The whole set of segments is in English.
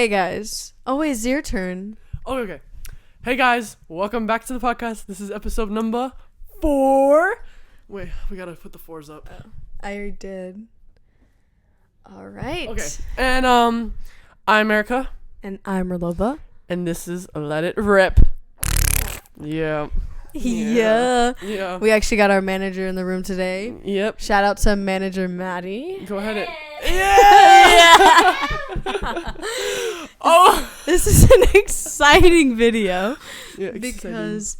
Hey guys. Oh wait, it's your turn. Oh, okay. Hey guys, welcome back to the podcast. This is episode number 4. Wait, we gotta put the 4s up. I already did. All right. Okay. And I'm Erica. And I'm Merlova. And this is Let It Rip. Yeah. Yeah. Yeah. We actually got our manager in the room today. Yep. Shout out to manager Maddie. Go ahead. Yeah. Oh, This is an exciting video yeah, because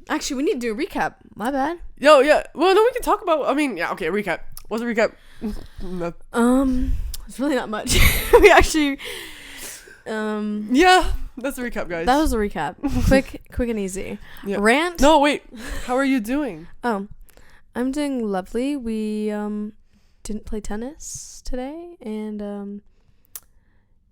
actually we need to do a recap. My bad. Yo, yeah. Well, then we can talk about. I mean, yeah. Okay, recap. What's a recap? No. It's really not much. We actually Yeah, that's a recap, guys. that was a recap. quick and easy. Yeah. Rant. No, wait. How are you doing? Oh, I'm doing lovely. We didn't play tennis today, and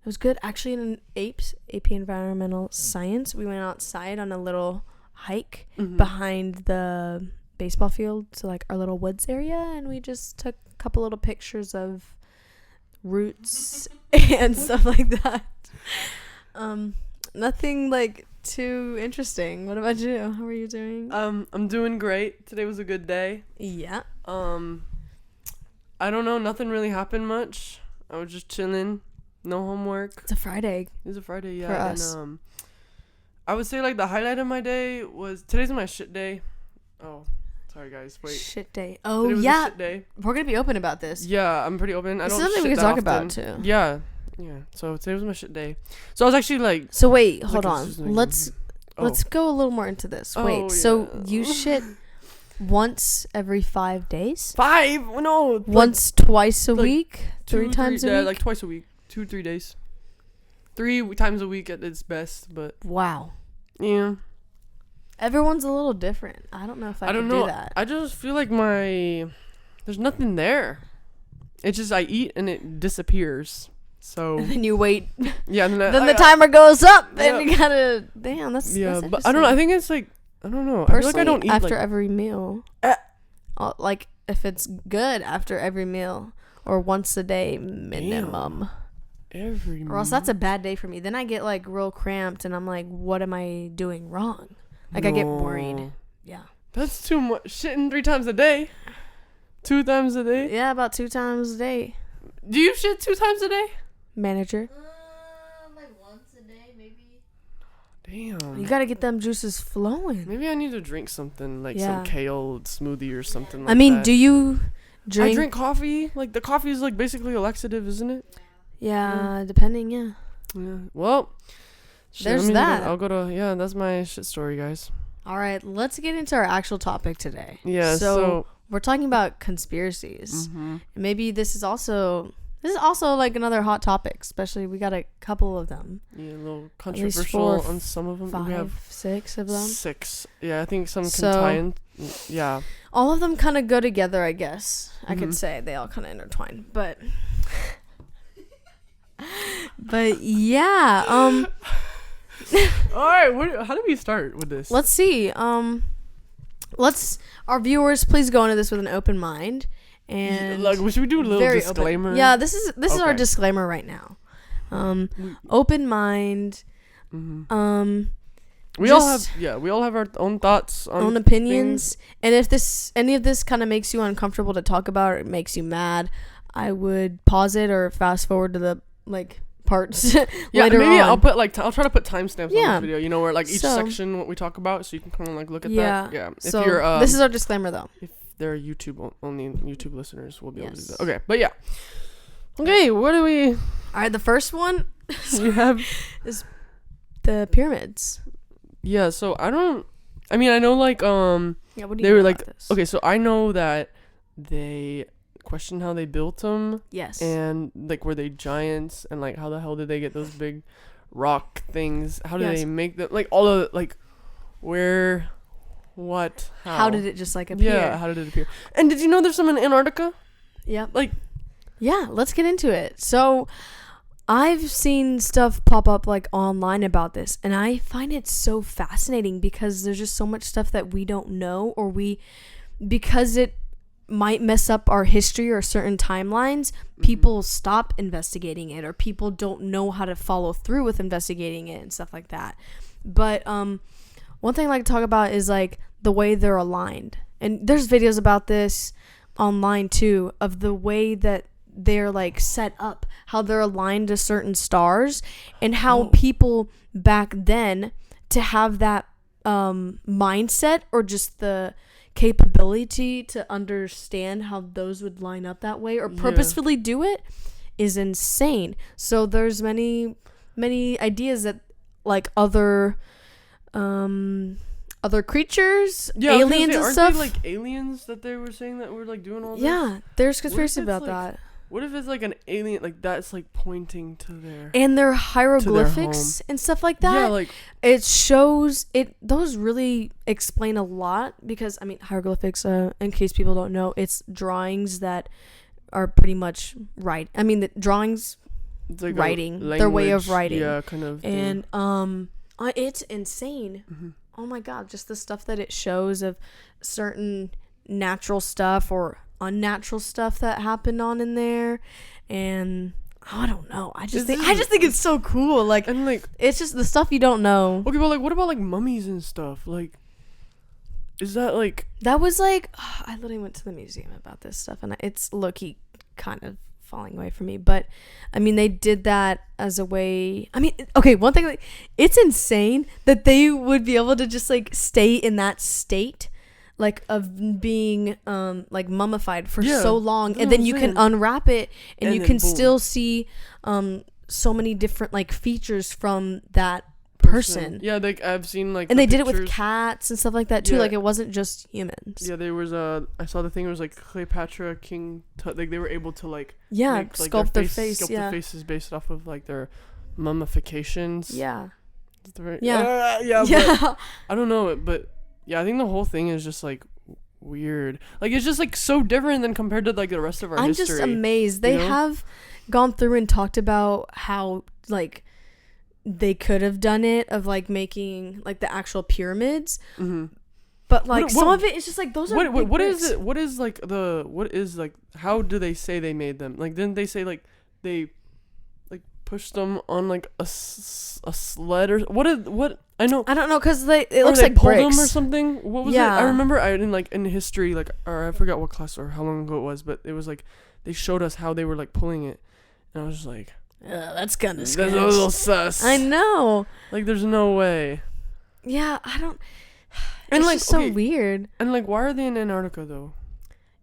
it was good. Actually, in AP Environmental Science, we went outside on a little hike behind the baseball field to like our little woods area, and we just took a couple little pictures of roots and stuff like that. Nothing like too interesting. What about you? How are you doing? I'm doing great. Today was a good day. Yeah. I don't know. Nothing really happened much. I was just chilling. No homework. It's a Friday. It was a Friday, yeah. For us. And, I would say like the highlight of my day was today's my shit day. Oh, sorry guys. Wait. Shit day. Today Oh was a yeah. shit day. We're gonna be open about this. Yeah, I'm pretty open. I It's don't. something we shit could that talk about, often. too. Yeah. Yeah. So today was my shit day. So I was actually like. So wait, hold Like, on. it's just like- Let's go a little more into this. Oh, Wait, so yeah. you shit once every 5 days? 5? No. Once, twice a like week? 3 times a week? Like twice a week. 2-3 days. 3 times a week at its best, but Wow. yeah. Everyone's a little different. I don't know if I don't can know. do that. I just feel like there's nothing there. It's just I eat and it disappears. So And then you wait. yeah, and Then the timer goes up. And Yeah. you gotta. Damn, that's. Yeah, that's but I don't know. I think it's like I don't know. I feel like I don't eat after like every meal. Eh. Like if it's good after every meal or once a day minimum. every. Or else that's a bad day for me. Then I get like real cramped and I'm like, what am I doing wrong? Like I get worried. Yeah. That's too much. Shitting 3 times a day. 2 times a day. Yeah, about 2 times a day. Do you shit 2 times a day? Manager. Like once a day, maybe. Damn. You gotta get them juices flowing. Maybe I need to drink something like Yeah. some kale smoothie or something like I mean, that. do you drink? I drink coffee. Like the coffee is like basically a laxative, isn't it? Yeah, depending, yeah. Yeah. Well, shit, There's let me that. I'll go to yeah. That's my shit story, guys. All right, let's get into our actual topic today. Yeah. So we're talking about conspiracies. Mhm. Maybe this is also like another hot topic. Especially we got a couple of them. Yeah, a little least controversial 4, on some of them. We have 5, 6 of them. 6. Yeah, I think some can So- tie in. Yeah. All of them kind of go together, I guess. I could Mhm. say they all kind of intertwine, but yeah. All right. How do we start with this? Let's see. Our viewers, please go into this with an open mind and like, should we do a little very disclaimer? open. Yeah, this is our Okay. disclaimer right now. Open mind. Mhm. We just all have our own thoughts on own opinions, and if any of this kind of makes you uncomfortable to talk about or it makes you mad, I would pause it or fast forward to the like parts Yeah, later maybe on. I'll put like I'll try to put timestamps Yeah. on this video. You know where like each So- section what we talk about, so you can kind of like look at Yeah. that. Yeah. If So you're this is our disclaimer though. if they're only YouTube listeners will be able to do Yes. that. Okay, but yeah. Okay, what do we? All right, the first one We have is the pyramids. yeah. So I know like Yeah, what do you they know were about like this? okay. So I know that they questioned how they built them. Yes. And like were they giants and like how the hell did they get those big rock things? How did Yes. they make them? Like all of like where, what, how did it just like appear? Yeah, how did it appear? And did you know there's some in Antarctica? Yeah. Like Yeah, let's get into it. So I've seen stuff pop up like online about this, and I find it so fascinating because there's just so much stuff that we don't know, or because it might mess up our history or certain timelines, people stop investigating it, or people don't know how to follow through with investigating it and stuff like that. But one thing I like to talk about is like the way they're aligned. And there's videos about this online too, of the way that they're like set up, how they're aligned to certain stars, and how people back then to have that mindset or just the capability to understand how those would line up that way or purposefully do it is insane. So there's many ideas that like other creatures, aliens and stuff. Aren't they like aliens that they were saying that were like doing all this? Yeah, there's conspiracy about that. What if it's like an alien, like that's like pointing to their and their hieroglyphics and stuff like that? Yeah, like it shows it. Those really explain a lot because I mean hieroglyphics. In case people don't know, it's drawings that are pretty much right. I mean the drawings, like writing, their way of writing. Yeah, kind of. And it's insane. Mm-hmm. Oh my god, just the stuff that it shows of certain natural stuff or unnatural stuff that happened on in there, and I don't know. I just think it's so cool. Like, and like it's just the stuff you don't know. Okay, but like, what about like mummies and stuff? Like, is that like that was like I literally went to the museum about this stuff, and it's low-key kind of falling away from me. But I mean, they did that as a way. I mean, okay, one thing, like, it's insane that they would be able to just like stay in that state, like of being like mummified for so long, and then you can unwrap it and you can still see so many different like features from that person. Yeah, like I've seen like, and they did it with cats and stuff like that too. Yeah. Like it wasn't just humans. Yeah, there was I saw the thing. It was like Cleopatra, King like they were able to like make, sculpt their face. Sculpt their faces based off of like their mummifications. Yeah. Yeah. I don't know, but yeah, I think the whole thing is just like weird. Like it's just like so different than compared to like the rest of our history. I'm just amazed. They have gone through and talked about how like they could have done it of like making like the actual pyramids. Mm-hmm. But like some of it is just like those are what is it? What is like how do they say they made them? Like didn't they say like they like pushed them on like a sled or what I don't know because it looks like pulled bricks them or something. What was it? I remember I didn't like in history like, or I forgot what class or how long ago it was, but it was like they showed us how they were like pulling it, and I was just like, that's kind of scary. That's a little sus. I know. Like there's no way. Yeah, I don't. And it's like just so weird. And like, why are they in Antarctica though?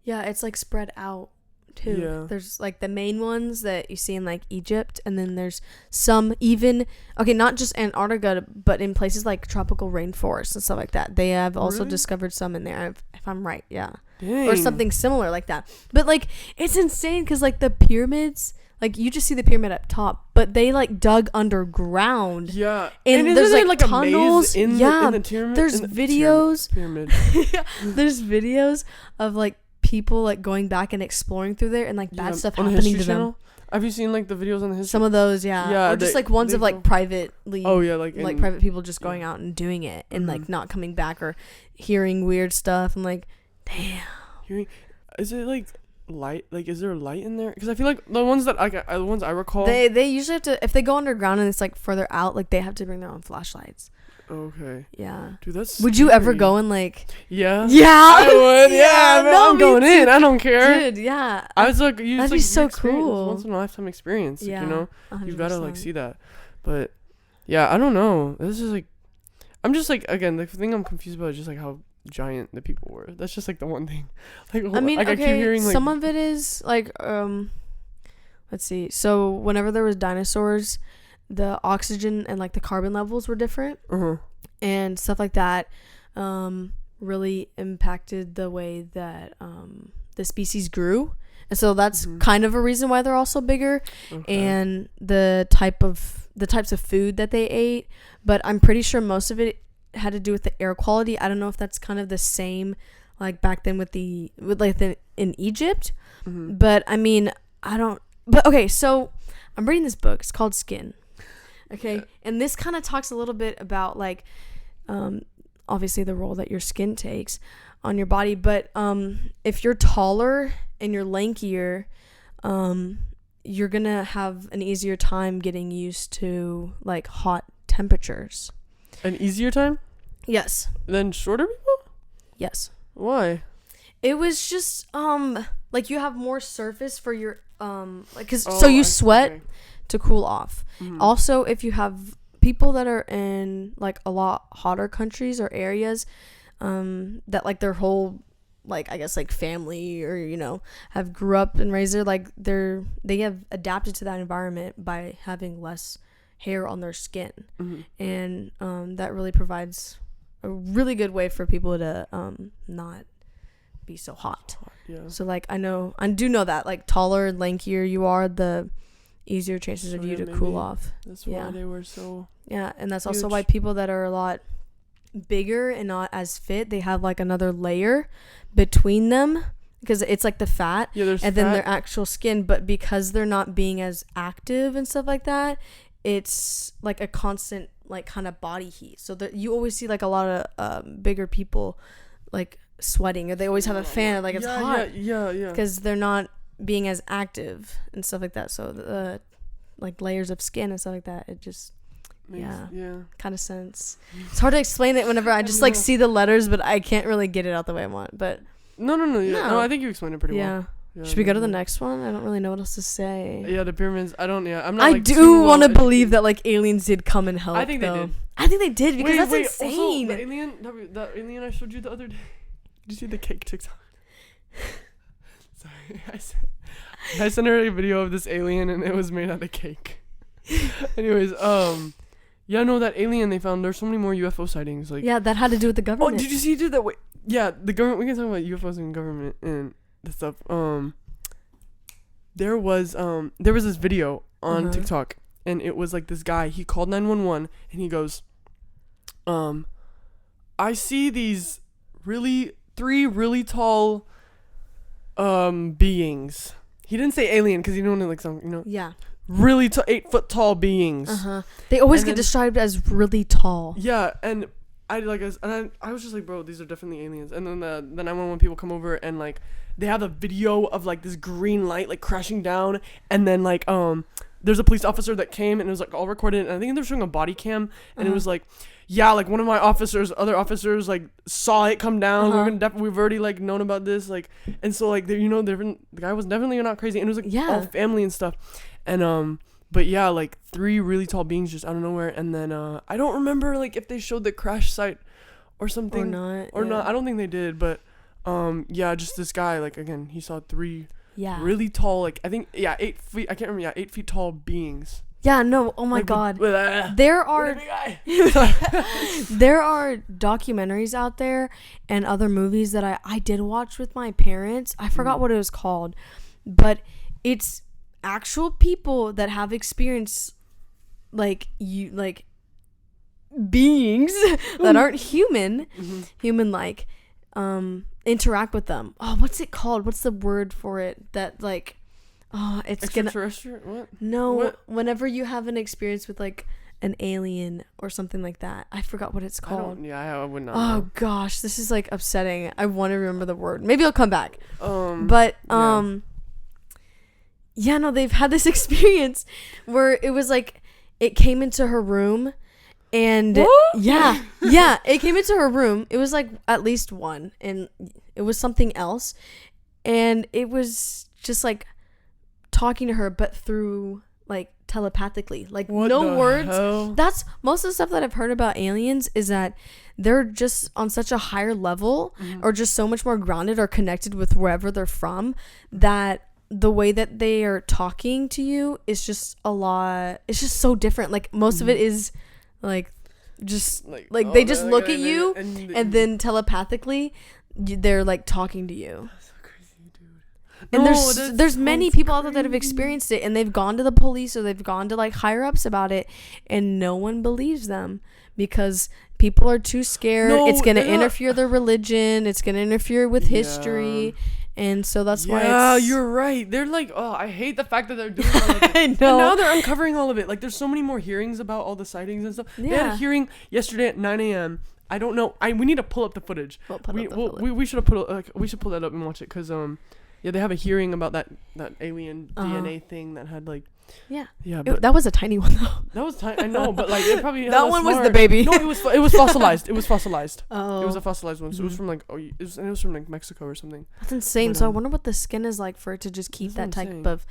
Yeah, it's like spread out too. Yeah. There's like the main ones that you see in like Egypt, and then there's some even not just Antarctica, but in places like tropical rainforests and stuff like that. They have also discovered some in there, if I'm right. Yeah. Dang. Or something similar like that. But like it's insane because like the pyramids. Like, you just see the pyramid up top, but they, like, dug underground. Yeah. And there's, like tunnels. In the pyramid? There's videos. Pyramid. Yeah. There's videos of, like, people, like, going back and exploring through there and, like, bad stuff happening to them. Have you seen, like, the videos on the History? Some of those, yeah. Yeah. Or just, like, ones of, like, privately. Oh, yeah. Like private people just going out and doing it and, like, not coming back or hearing weird stuff. I'm like, damn. Is it, like... light, like, is there light in there? Because I feel like the ones that the ones I recall, they usually have to, if they go underground and it's like further out, like they have to bring their own flashlights. Okay. Yeah. Dude, that's would scary. you ever go and like? Yeah. I would. Yeah, no, I'm going in. I don't care. Dude, yeah. I was like, that'd be so cool. Once in a lifetime experience. Yeah. Like, you know, 100%. you've got to like see that. But yeah, I don't know. This is like, I'm just like, again, the thing I'm confused about is just like how giant the people were. That's just like the one thing. Like, I mean, like, okay, I keep hearing like some of it is like let's see. So whenever there was dinosaurs, the oxygen and like the carbon levels were different, and stuff like that really impacted the way that the species grew, and so that's kind of a reason why they're also bigger, and the types of food that they ate. But I'm pretty sure most of it had to do with the air quality. I don't know if that's kind of the same like back then in Egypt, but I mean but okay, so I'm reading this book. It's called Skin. Okay, and this kind of talks a little bit about like obviously the role that your skin takes on your body. But if you're taller and you're lankier, you're gonna have an easier time getting used to like hot temperatures. An easier time? Yes. Than shorter people? Yes. Why? It was just like you have more surface for your so you sweat to cool off. Mm-hmm. Also, if you have people that are in like a lot hotter countries or areas that like their whole like I guess like family or have grew up and raised there, like they have adapted to that environment by having less hair on their skin. Mm-hmm. And that really provides a really good way for people to not be so hot. Yeah. So like I do know that like taller and lankier you are, the easier chances of you to cool off. That's why they were so and that's huge. Also why people that are a lot bigger and not as fit, they have like another layer between them because it's like the fat and then their actual skin, but because they're not being as active and stuff like that, it's like a constant like kind of body heat. So that you always see like a lot of bigger people like sweating, or they always have a fan like it's hot because they're not being as active and stuff like that. So the like layers of skin and stuff like that, it just kind of sense. It's hard to explain it whenever I just like see the letters, but I can't really get it out the way I want. But no, I think you explained it pretty well. Yeah, should we go to the next one? I don't really know what else to say. Yeah, the pyramids. I'm not. I do want to believe that like aliens did come and help. I think they did. I think they did because that's insane. Also, the alien I showed you the other day. Did you see the cake TikTok? Sorry, I sent her a video of this alien and it was made out of cake. Anyways, that alien they found. There's so many more UFO sightings. Like that had to do with the government. Oh, did you see? Did that? Wait, yeah, the government. We can talk about UFOs and government and that stuff. There was this video on TikTok, and it was like this guy. He called 911 and he goes, I see these three really tall beings. He didn't say alien because he didn't want to like some really 8 foot tall beings. They always get described as really tall. Yeah, and I was just like, bro, these are definitely aliens. And then the 911 people come over and like they have a video of like this green light like crashing down, and then like there's a police officer that came and it was like all recorded, and I think they were showing a body cam, and it was like, like one of my other officers like saw it come down. We've already like known about this, like, and so like the guy was definitely not crazy, and it was like all family and stuff, and but yeah, like 3 really tall beings just out of nowhere, and then I don't remember like if they showed the crash site or something or not. I don't think they did, but just this guy, like, again, he saw 3 really tall, like I think 8 feet. I can't remember. 8 feet tall beings. Yeah, no, oh my like, God. There are there are documentaries out there and other movies that I did watch with my parents. I forgot what it was called, but it's actual people that have experienced like beings that aren't human like interact with them. Oh, what's it called? What's the word for it? That like it's extraterrestrial? What? No, what? Whenever you have an experience with like an alien or something like that. I forgot what it's called. I would not. Oh know. Gosh, this is like upsetting. I want to remember the word. Maybe I'll come back. They've had this experience where it was like it came into her room, and it came into her room. It was like at least one, and it was something else, and it was just like talking to her, but through like telepathically, like what no words. Hell? That's most of the stuff that I've heard about aliens is that they're just on such a higher level or just so much more grounded or connected with wherever they're from, that the way that they are talking to you is just a lot. It's just so different. Like most of it is like just like they just look at you and then telepathically they're like talking to you. And there's many people out there that have experienced it, and they've gone to the police or they've gone to like higher ups about it, and no one believes them because people are too scared. It's going to interfere their religion. It's going to interfere with history. And so that's why you're right. They're like, oh, I hate the fact that they're doing all of it. I know. And now they're uncovering all of it. Like, there's so many more hearings about all the sightings and stuff. Yeah. They had a hearing yesterday at 9 a.m. I don't know. We need to pull up the footage. We should pull that up and watch it because yeah, they have a hearing about that alien DNA thing that had like. Yeah. But that was a tiny one though. That was tiny. I know, but like it probably that one was the baby. No, it was fossilized. It was fossilized. Oh. It was a fossilized one. So it was from like it was from like Mexico or something. That's insane. So I wonder what the skin is like for it to just keep that type of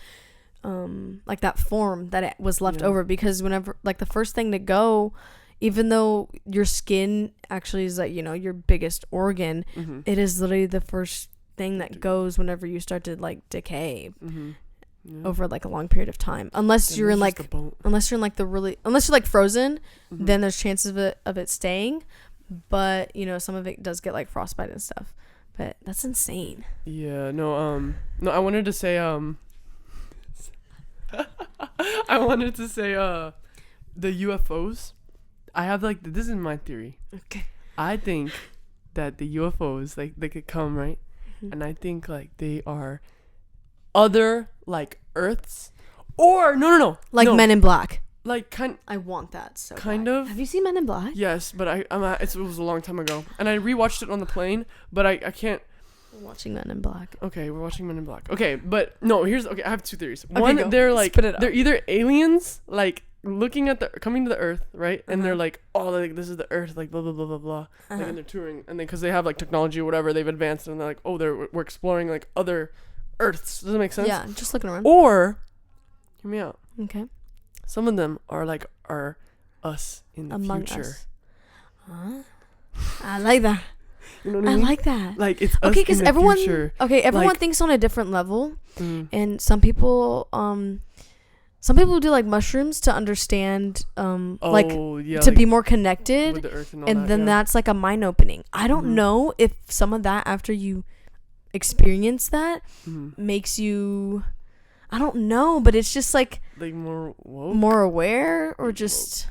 like that form that it was left over, because whenever like the first thing to go, even though your skin actually is like, you know, your biggest organ, it is literally the first thing that goes whenever you start to like decay. Over like a long period of time, unless you're in like frozen, then there's chances of it staying, but you know, some of it does get like frostbite and stuff, but that's insane. I wanted to say the UFOs, I have like, this is my theory. Okay. I think that the UFOs, like, they could come, right? And I think like they are other like Earths, or no, like Men in Black. Like I want that so kind bad. of. Have you seen Men in Black? Yes, but it was a long time ago, and I rewatched it on the plane, but I can't. We're watching Men in Black. Okay, we're watching Men in Black. Okay, but no, I have two theories. Okay, one, go. they're like Spit it out. they're either aliens like coming to the Earth, right? And they're like, oh, like this is the Earth, like blah blah blah blah blah. Like, and they're touring, and then because they have like technology or whatever, they've advanced, and they're like, oh, we're exploring like other Earths. Does that make sense? Yeah, just looking around. Or, hear me out. Okay. Some of them are us in the Among future. us. Huh? I like that. You know what I mean? I like that. Like it's us okay, because in the everyone. future. Okay, everyone Like, thinks on a different level, and some people do like mushrooms to understand, to be more connected, with the Earth and all and that, then that's like a mind opening. I don't know if some of that after you experience that makes you. I don't know, but it's just like more woke? more aware, or just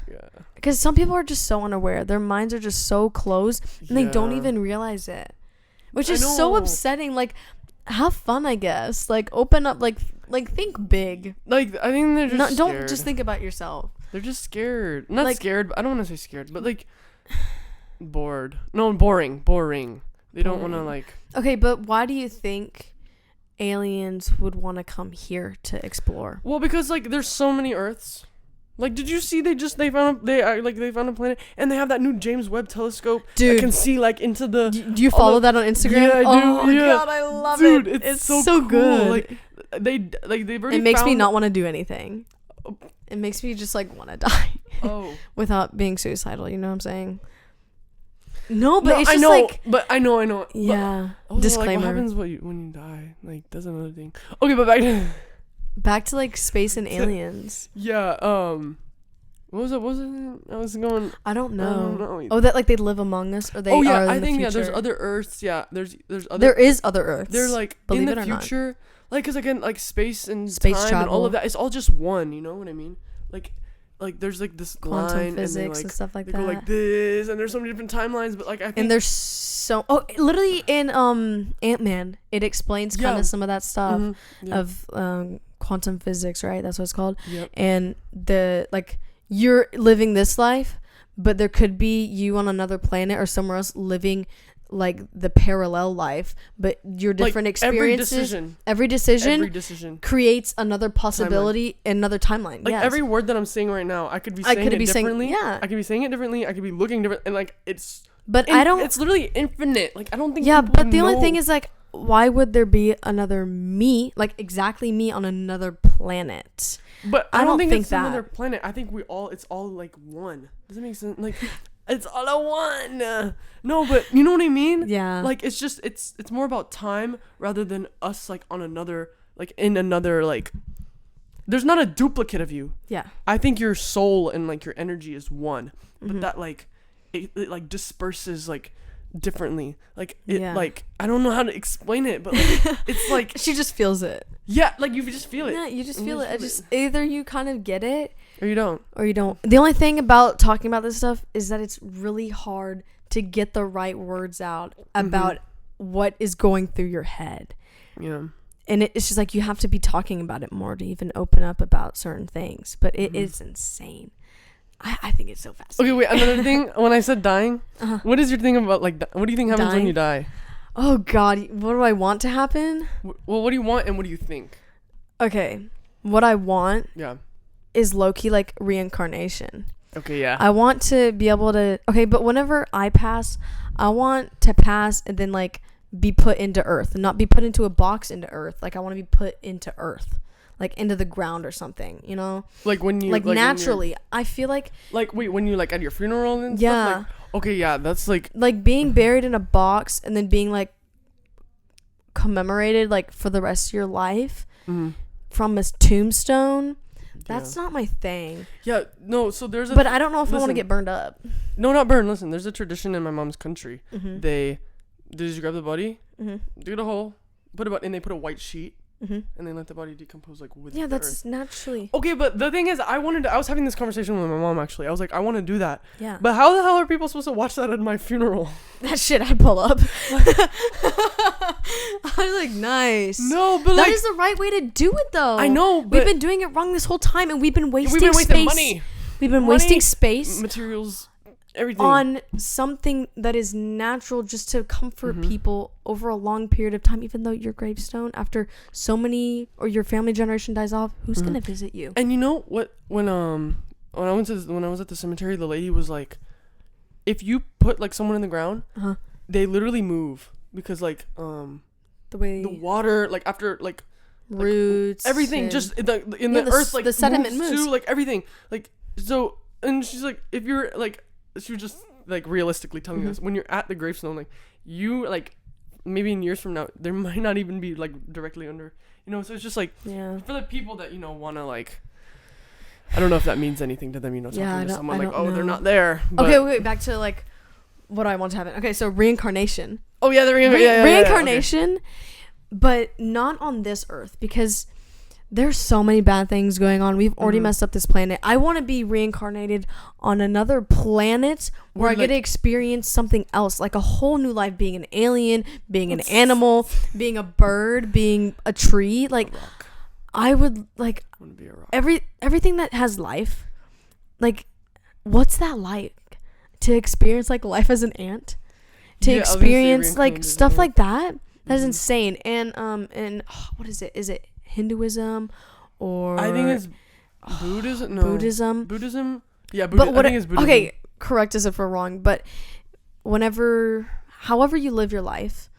because some people are just so unaware. Their minds are just so closed, and they don't even realize it, which is so upsetting. Like, have fun, I guess. Like, open up. Like think big. Like, I think they're just scared. Don't just think about yourself. They're just scared. Not like, scared. But I don't want to say scared, but like bored. No, boring. They don't want to like. Okay, but why do you think aliens would want to come here to explore? Well, because like there's so many Earths. Like, did you see they found a planet, and they have that new James Webb telescope that can see like into the. Do you follow that on Instagram? Yeah, I do. Oh my yeah. god, I love Dude, it. It's so so cool. good. Like they've already. It makes me not want to do anything. It makes me just like want to die. Oh. Without being suicidal, you know what I'm saying? No, but it's just I know, like. but I know. Yeah. But Disclaimer. Like, what happens when you die? Like, that's another thing. Okay, but back to like space and aliens. Yeah. What was it? I was going. I don't know. Either. Oh, that like they live among us, or they are in I think the future? there's other Earths. Yeah, there's other. There is other Earths. They're like believe in it the or future. Not. Like, cause again, like space and space time travel and all of that, it's all just one. You know what I mean? Like there's like this quantum line physics and stuff like they that. go like this, and there's so many different timelines. But like I think and there's so literally in Ant-Man, it explains kind of some of that stuff of quantum physics, right? That's what it's called. Yep. And the like you're living this life, but there could be you on another planet or somewhere else living like the parallel life, but your different like experiences, every decision creates another possibility, another timeline. Like every word that I'm saying right now, I could be saying it differently. I could be saying it differently. I could be looking different, and like it's. But I don't. It's literally infinite. Like I don't think. Yeah, but the only thing is like, why would there be another me, like exactly me, on another planet? But I don't think it's another planet. I think it's all like one. Does it make sense? Like. It's all a one. No, but you know what I mean? Yeah. Like it's just it's more about time rather than us like on another like in another like. There's not a duplicate of you. Yeah. I think your soul and like your energy is one, but that like it like disperses like differently. Like it like I don't know how to explain it, but like, it's like she just feels it. Yeah, like you just feel it. Yeah, you just feel it. I just either you kind of get it or you don't. The only thing about talking about this stuff is that it's really hard to get the right words out about what is going through your head. Yeah. And it's just like you have to be talking about it more to even open up about certain things. But it is insane. I think it's so fascinating. Okay, wait. Another thing. When I said dying, what is your thing about like? What do you think happens when Dying? you die? Oh God, what do I want to happen? Well, what do you want and what do you think? Okay, what I want Yeah. is low-key like reincarnation. Okay. Yeah. I want to be able to. Okay, but whenever I pass, I want to pass and then like be put into Earth, and not be put into a box into Earth. Like I want to be put into Earth, like into the ground or something. You know, like when you like naturally. I feel like wait, when you like at your funeral and yeah. stuff. Like, okay, yeah, that's like being buried in a box and then being like commemorated like for the rest of your life from a tombstone. That's not my thing. Yeah, no, so there's a... But I don't know if I want to get burned up. No, not burned. Listen, there's a tradition in my mom's country. Mm-hmm. They just grab the body, Mm-hmm. dig a hole, and they put a white sheet, Mm-hmm. and they let the body decompose like with Yeah, the that's earth. naturally. Okay, but the thing is, I was having this conversation with my mom, actually. I was like, I want to do that. Yeah. But how the hell are people supposed to watch that at my funeral? That shit I'd pull up. I was like, nice. No, but that is the right way to do it, though. I know, but... We've been doing it wrong this whole time, and we've been wasting wasting space. money. We've been wasting space. Materials, everything. On something that is natural just to comfort people over a long period of time, even though your gravestone, after so many, or your family generation dies off, who's going to visit you? And you know what? When I was at the cemetery, the lady was like, if you put like someone in the ground, they literally move because like the way the water, like after like roots, everything just in the earth, like the sediment moves too, like everything, like so. And she's like, if you're like, she was just like realistically telling us, when you're at the gravestone, like you like maybe in years from now there might not even be like directly under, you know. So it's just like for the people that want to like, I don't know if that means anything to them, talking to someone like, oh, they're not there. But okay, wait, back to like what I want to happen. Okay, so reincarnation. Oh yeah, the reincarnation, okay. But not on this earth, because there's so many bad things going on. We've already messed up this planet. I want to be reincarnated on another planet where I get to experience something else, like a whole new life, being an alien, being an animal, being a bird, being a tree. Like, I would like be a rock. Everything that has life. Like, what's that like? To experience like life as an ant? To experience like stuff like that? That is insane. And what is it? Is it Hinduism, or I think it's Buddhism. No. Buddhism. Yeah, but I think it's Buddhism. Okay, correct us if we're wrong. But however you live your life,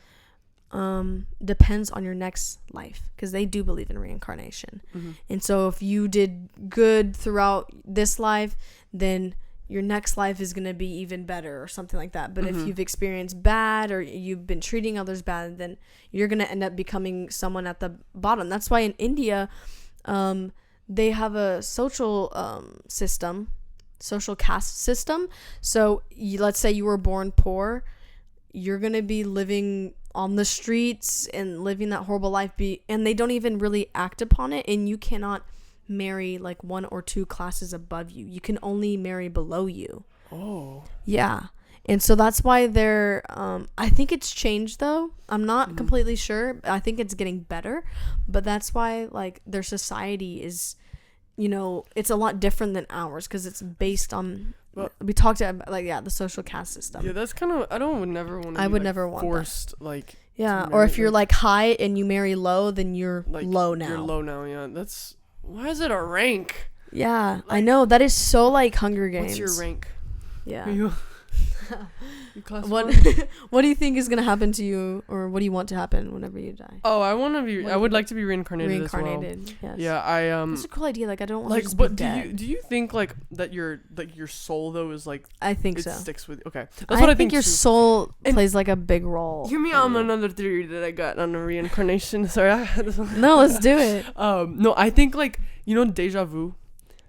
depends on your next life, because they do believe in reincarnation. And so if you did good throughout this life, then your next life is going to be even better or something like that. But if you've experienced bad, or you've been treating others bad, then you're going to end up becoming someone at the bottom. That's why in India, they have a social caste system. So let's say you were born poor, you're going to be living on the streets and living that horrible life, and they don't even really act upon it, and you cannot marry like one or two classes above you. You can only marry below you. Oh. Yeah. And so that's why they're I think it's changed though. I'm not completely sure. I think it's getting better, but that's why like their society is, it's a lot different than ours, because it's based on we talked about like the social caste system. Yeah, that's kind of I would never want forced that. Like or if you're like high and you marry low, then you're like, low now. You're low now, yeah. That's why is it a rank? Yeah, like, I know. That is so like Hunger Games. What's your rank? Yeah. You class what do you think is gonna happen to you, or what do you want to happen whenever you die? Oh, I would like to be reincarnated as well. Yes. Yeah, That's a cool idea. Like I don't want like, to just but be dead. do you think like that your soul though is like? I think so. It sticks with. Okay, that's what I think. Your soul plays like a big role. Hear me on another theory that I got on the reincarnation. Sorry, no, let's do it. No, I think like deja vu.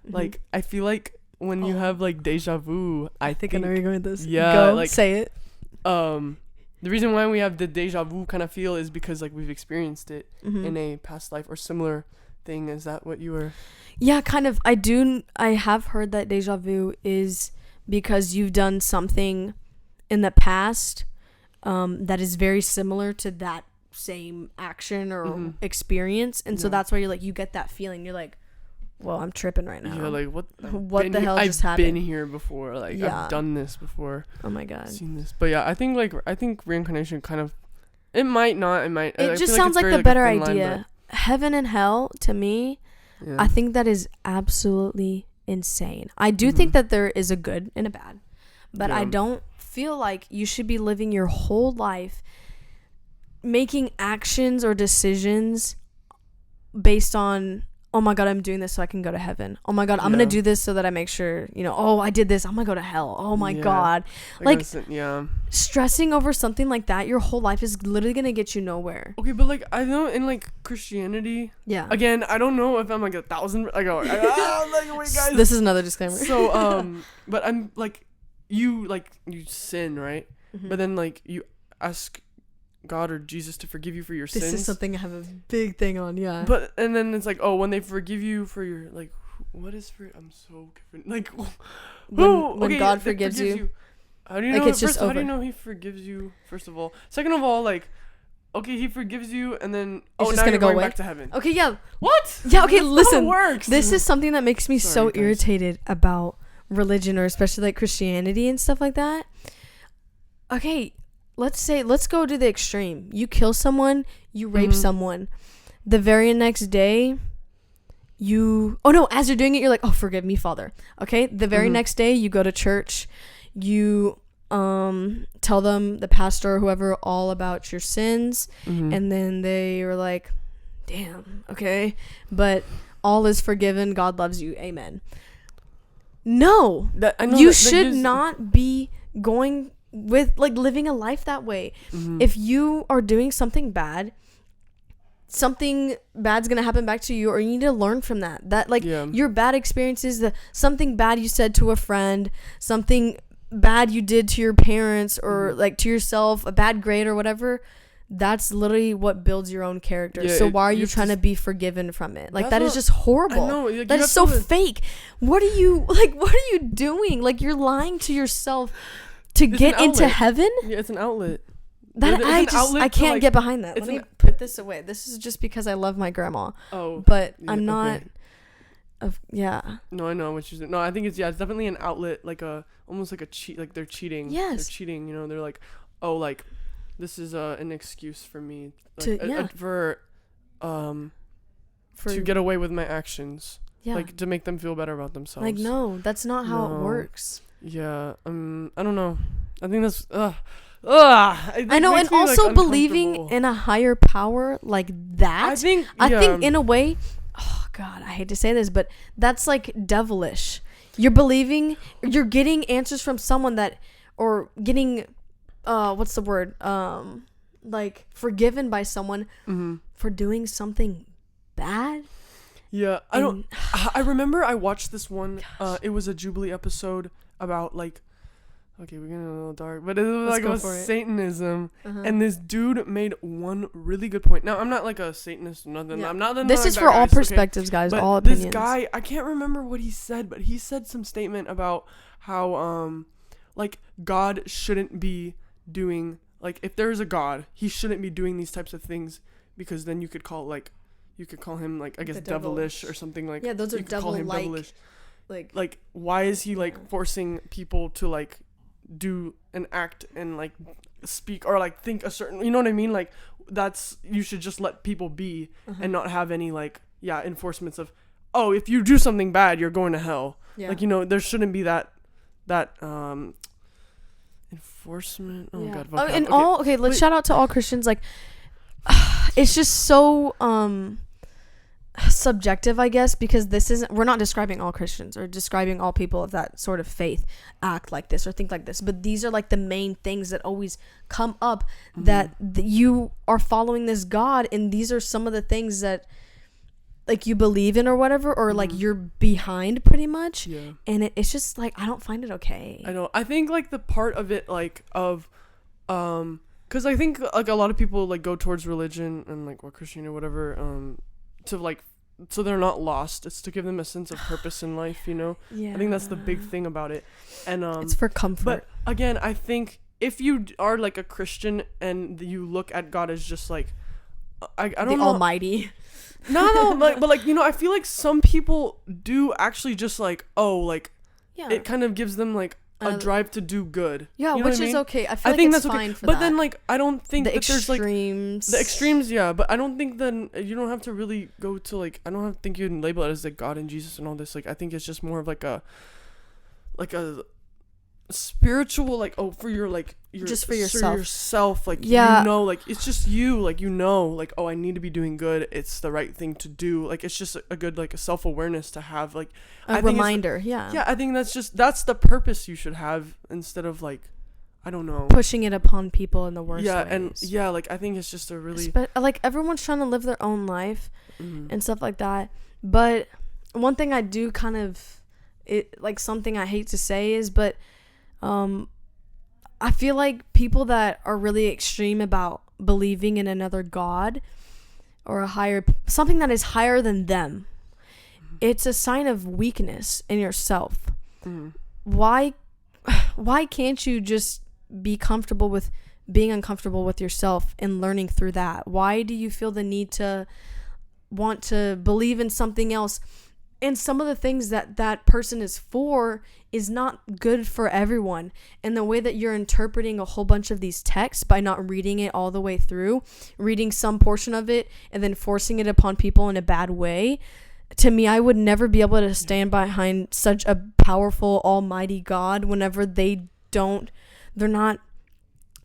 Like I feel like when you have like deja vu, I think I know where you're going with this. Yeah, go like say it. The reason why we have the deja vu kind of feel is because like we've experienced it in a past life or similar thing. Is that what you were? Yeah, kind of. I have heard that deja vu is because you've done something in the past that is very similar to that same action or experience, and so that's why you're like, you get that feeling. You're like, well, I'm tripping right now. Yeah, like what the hell just happened? I've been here before. Like Yeah. I've done this before. Oh my God. Seen this. But yeah, I think reincarnation kind of, it might not. It might. It I just feel sounds it's like very, the better a thin line, idea. Heaven and hell, to me, yeah. I think that is absolutely insane. I do think that there is a good and a bad, but I don't feel like you should be living your whole life making actions or decisions based on, oh my God, I'm doing this so I can go to heaven. Oh my God, I'm going to do this so that I make sure, oh, I did this, I'm going to go to hell. Oh my God. Like, stressing over something like that your whole life is literally going to get you nowhere. Okay, but like, I know in like Christianity, again, I don't know if I'm like 1,000, like, wait, guys. This is another disclaimer. So, but I'm like, you sin, right? Mm-hmm. But then like, you ask God or Jesus to forgive you for your sins. This is something I have a big thing on, yeah. But and then it's like, oh, when they forgive you for your like, what is for? I'm so confused. Like, when God forgives you, how do you like know? It's just over. How do you know He forgives you? First of all, second of all, like, okay, He forgives you, and then it's just now gonna you're go going away. back to heaven. Okay, yeah. What? Yeah. Okay, That's not listen. how it works. This is something that makes me so guys. irritated about religion, or especially like Christianity and stuff like that. Okay. Let's go to the extreme. You kill someone, you rape someone. The very next day, as you're doing it, you're like, oh, forgive me, Father. Okay? The very next day, you go to church, you tell them, the pastor or whoever, all about your sins, and then they are like, damn, okay, but all is forgiven, God loves you, amen. No, you should not be going with like living a life that way. If you are doing something bad's gonna happen back to you, or you need to learn from that like your bad experiences, something bad you said to a friend, something bad you did to your parents, or like to yourself, a bad grade or whatever, that's literally what builds your own character. So why are you trying to be forgiven from it? Like, that is just horrible. I know, like, that is so fake. What are you doing? Like, you're lying to yourself to get into heaven? Yeah, it's an outlet. That I can't get behind that. Let me put this away. This is just because I love my grandma. Oh, but I'm not. No, I know what you're saying. No, I think it's definitely an outlet, like almost like a cheat. Like they're cheating. Yes, they're cheating. They're like, oh, like this is an excuse for me, like, to get away with my actions. Yeah, like to make them feel better about themselves. Like, no, that's not how it works. Yeah, I don't know. I think that's I know, and also like, believing in a higher power like that. I think in a way, oh God, I hate to say this, but that's like devilish. You're getting answers from someone or getting, what's the word? Like forgiven by someone for doing something bad. Yeah, I remember I watched this one. It was a Jubilee episode about like, okay, we're getting a little dark, but it was like about Satanism, and this dude made one really good point. Now, I'm not like a Satanist or nothing. Yeah. I'm not. This is for all perspectives, guys. But all opinions. This guy, I can't remember what he said, but he said some statement about how like God shouldn't be doing, like, if there is a God, he shouldn't be doing these types of things, because then you could call him like, I guess, devilish or something. Like, yeah, those are devil-like. Like why is he like forcing people to like do an act and like speak or like think a certain, you know what I mean? Like, you should just let people be and not have any like enforcements of, oh, if you do something bad, you're going to hell. Yeah. Like, there shouldn't be that enforcement. Oh God. Let's shout out to all Christians. Like, it's just so subjective, I guess, because we're not describing all Christians or describing all people of that sort of faith act like this or think like this, but these are like the main things that always come up, that you are following this God, and these are some of the things that like you believe in or whatever, or like you're behind pretty much. And it's just like, I don't find it okay. I know. I think like the part of it like of because I think like a lot of people like go towards religion and like Christian or whatever to like, so they're not lost. It's to give them a sense of purpose in life, Yeah. I think that's the big thing about it. And it's for comfort. But again, I think if you are like a Christian and you look at God as just like I don't know, Almighty. No, but like, you know, I feel like some people do actually just like, Yeah. it kind of gives them like a drive to do good. Yeah, you know which what I is mean? okay. I feel like it's fine for but that. Then like I don't think the that there's like extremes. the extremes, yeah. But I don't think then you don't have to really go to like I don't have to think you can label it as like God and Jesus and all this. Like I think it's just more of like a spiritual like for your like your just for yourself. like yeah. You know, like it's just you like you know like I need to be doing good, it's the right thing to do, like it's just a good like a self-awareness to have, like a reminder. Yeah, I think that's the purpose you should have, instead of like I don't know, pushing it upon people in the worst ways. And like I think it's just a really like everyone's trying to live their own life and stuff like that. But one thing I do kind of like something I hate to say is, but I feel like people that are really extreme about believing in another God or something that is higher than them, it's a sign of weakness in yourself. Why can't you just be comfortable with being uncomfortable with yourself and learning through that? Why do you feel the need to want to believe in something else? And some of the things that person is for is not good for everyone. And the way that you're interpreting a whole bunch of these texts by not reading it all the way through, reading some portion of it and then forcing it upon people in a bad way, to me, I would never be able to stand behind such a powerful, almighty God whenever they're not,